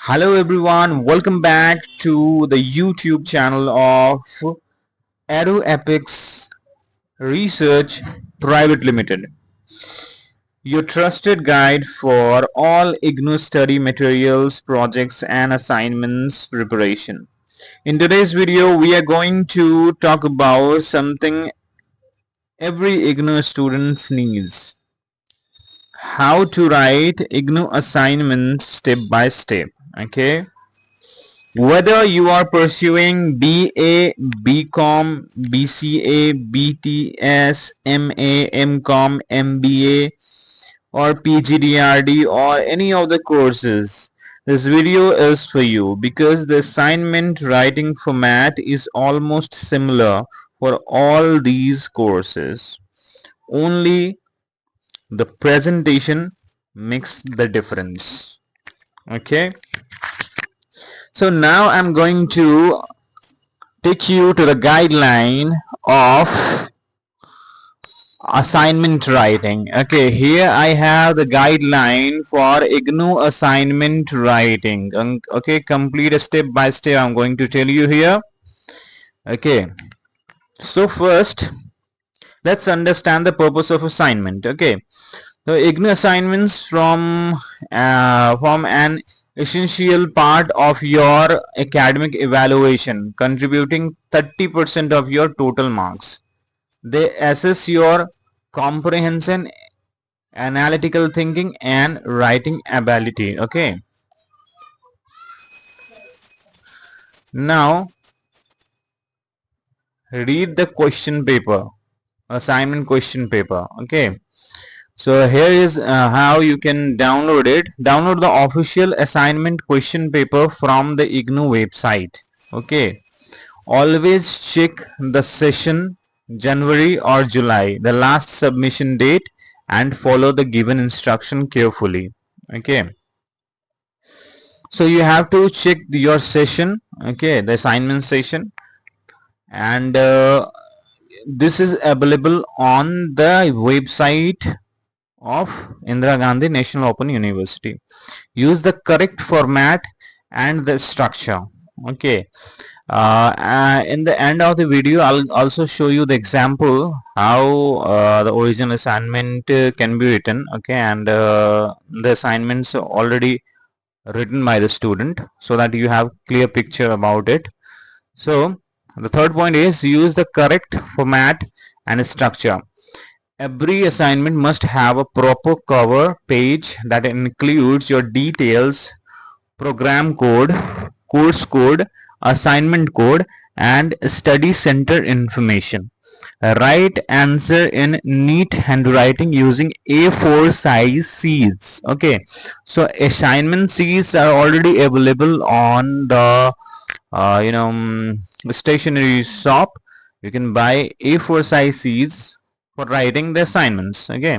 Hello everyone, welcome back to the YouTube channel of Aeroepics Research Private Limited, your trusted guide for all IGNOU study materials, projects and assignments preparation. In today's video, we are going to talk about something every IGNOU student needs. How to write IGNOU assignments step by step. Okay. Whether you are pursuing BA, BCom, BCA, BTS, MA, MCom, MBA or PGDRD or any of the courses, this video is for you because the assignment writing format is almost similar for all these courses. Only the presentation makes the difference. Okay. So now I'm going to take you to the guideline of assignment writing. Okay, here I have the guideline for IGNOU assignment writing. Okay, complete step by step I'm going to tell you here. Okay, so first let's understand the purpose of assignment. Okay, so IGNOU assignments from an essential part of your academic evaluation, contributing 30% of your total marks. They assess your comprehension, analytical thinking and writing ability. Okay, now read the question paper, assignment question paper. Okay, so here is how you can download it. Download the official assignment question paper from the IGNOU website. Okay, always check the session January or July, the last submission date, and follow the given instruction carefully. Okay, so you have to check your session, okay, the assignment session, and this is available on the website of Indira Gandhi National Open University. Use the correct format and the structure. Okay, in the end of the video I'll also show you the example how the original assignment can be written. Okay, and the assignments already written by the student so that you have clear picture about it. So the third point is use the correct format and structure. Every assignment must have a proper cover page that includes your details, program code, course code, assignment code and study center information. Write answer in neat handwriting using A4 size sheets. Okay, so assignment sheets are already available on the stationery shop. You can buy A4 size sheets for writing the assignments. Okay,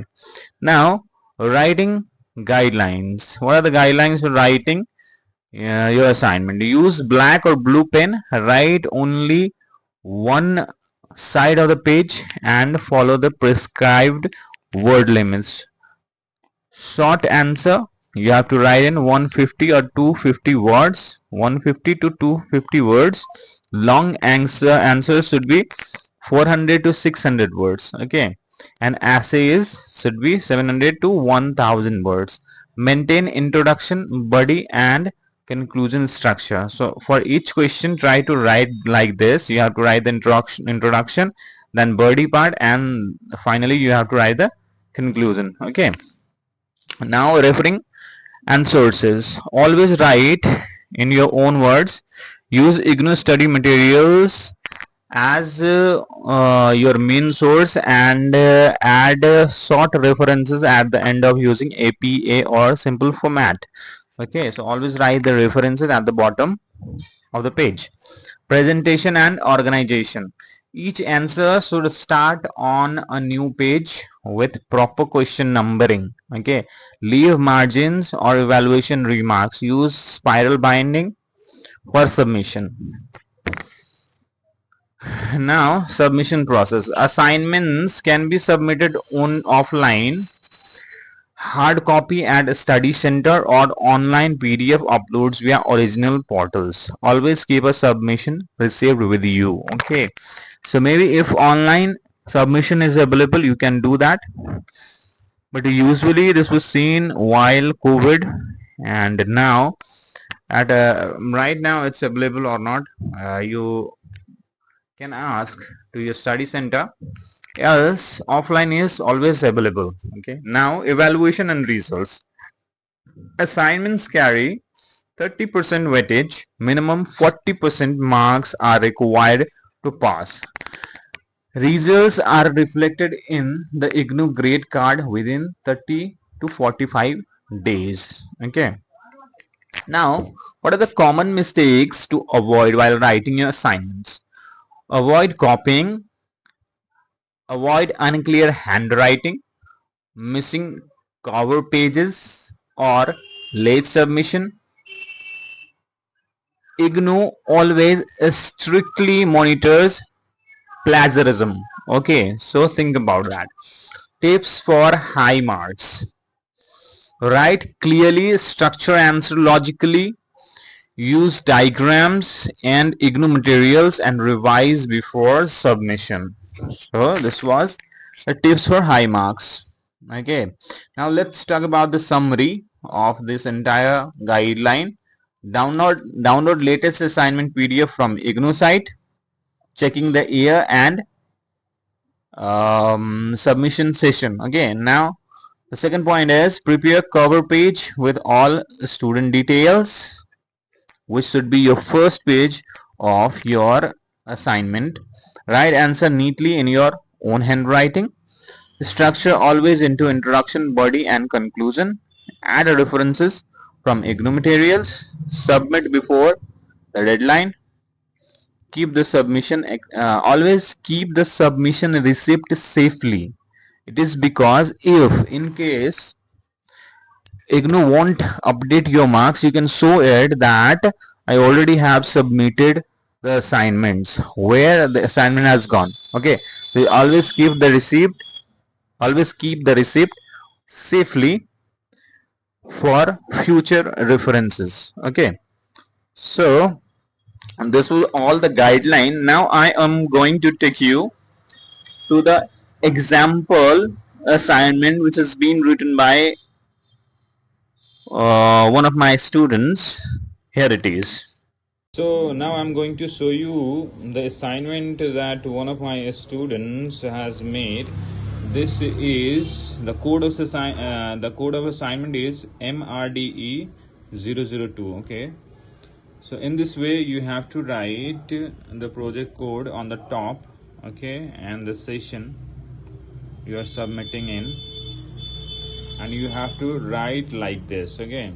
now writing guidelines. What are the guidelines for writing your assignment? Use black or blue pen. Write only one side of the page and follow the prescribed word limits. Short answer, you have to write in 150 or 250 words, 150 to 250 words. Long answer should be 400 to 600 words. Okay, and essays should be 700 to 1000 words. Maintain introduction, body and conclusion structure. So for each question try to write like this. You have to write the introduction, then body part, and finally you have to write the conclusion. Okay, now referring and sources, always write in your own words. Use IGNOU study materials as your main source and add short references at the end of using APA or simple format. Okay, so always write the references at the bottom of the page. Presentation and organization. Each answer should start on a new page with proper question numbering. Okay, leave margins or evaluation remarks. Use spiral binding for submission. Now submission process. Assignments can be submitted on offline hard copy at a study center or online PDF uploads via original portals. Always keep a submission received with you. Okay, so maybe if online submission is available, you can do that, but usually this was seen while COVID, and now at right now it's available or not. You can ask to your study center, else offline is always available. Okay, now evaluation and results. Assignments carry 30% weightage, minimum 40% marks are required to pass. Results are reflected in the IGNOU grade card within 30 to 45 days. Okay. Now, what are the common mistakes to avoid while writing your assignments? Avoid copying, avoid unclear handwriting, missing cover pages, or late submission. IGNOU always strictly monitors plagiarism. Okay, so think about that. Tips for high marks. Write clearly, structure answer logically, use diagrams and IGNOU materials, and revise before submission. So this was the tips for high marks. Okay, now let's talk about the summary of this entire guideline. Download latest assignment PDF from IGNOU site, checking the year and submission session. Okay, now the second point is prepare cover page with all student details, which should be your first page of your assignment. Write answer neatly in your own handwriting. Structure always into introduction, body, and conclusion. Add references from IGNOU materials. Submit before the deadline. Keep the submission always keep the submission receipt safely. It is because if in case IGNOU won't update your marks, you can show it that I already have submitted the assignments where the assignment has gone. Okay, so always keep the receipt safely for future references. Okay, so this was all the guideline. Now I am going to take you to the example assignment which has been written by one of my students. Here it is. So now I'm going to show you the assignment that one of my students has made. This is the code of assignment is MRDE 002. Okay, so in this way you have to write the project code on the top. Okay, and the session you are submitting in, and you have to write like this. Okay,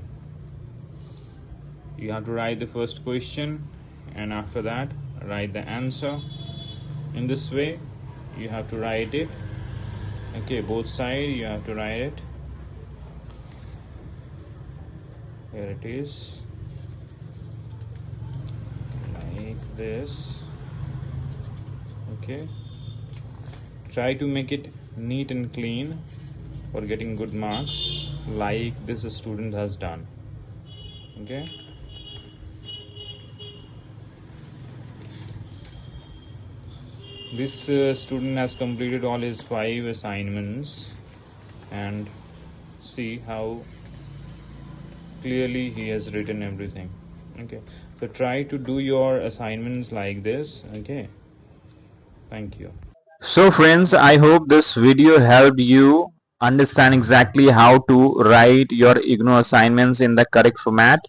you have to write the first question, and after that write the answer. In this way you have to write it. Okay, both sides you have to write it. Here it is, like this. Okay, try to make it neat and clean for getting good marks, like this student has done. Okay, this student has completed all his 5 assignments, and see how clearly he has written everything. Okay, so try to do your assignments like this. Okay, thank you. So friends, I hope this video helped you understand exactly how to write your IGNOU assignments in the correct format.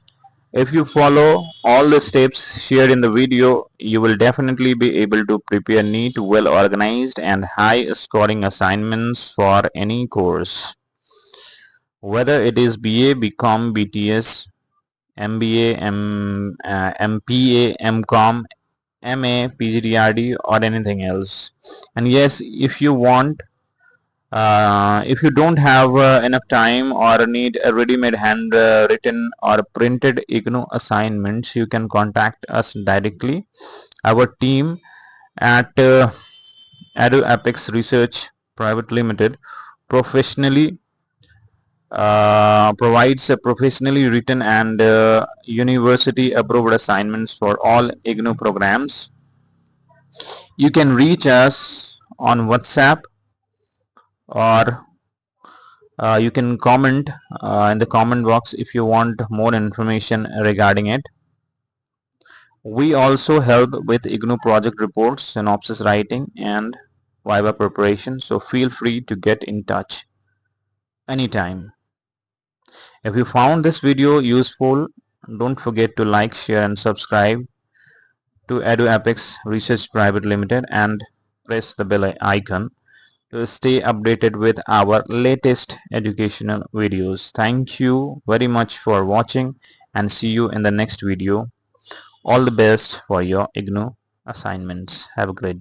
If you follow all the steps shared in the video, you will definitely be able to prepare neat, well organized and high scoring assignments for any course. Whether it is BA, BCom, BTS, MBA, MPA, MCom, MA, PGDRD or anything else. And yes, if you don't have enough time or need a ready-made handwritten or printed IGNOU assignments, you can contact us directly. Our team at Apex Research Private Limited professionally provides a professionally written and university approved assignments for all IGNOU programs. You can reach us on WhatsApp, or you can comment in the comment box if you want more information regarding it. We also help with IGNOU project reports, synopsis writing, and Viva preparation, so feel free to get in touch anytime. If you found this video useful, don't forget to like, share and subscribe to EduApex Research Private Limited and press the bell icon to stay updated with our latest educational videos. Thank you very much for watching and see you in the next video. All the best for your IGNOU assignments. Have a great day.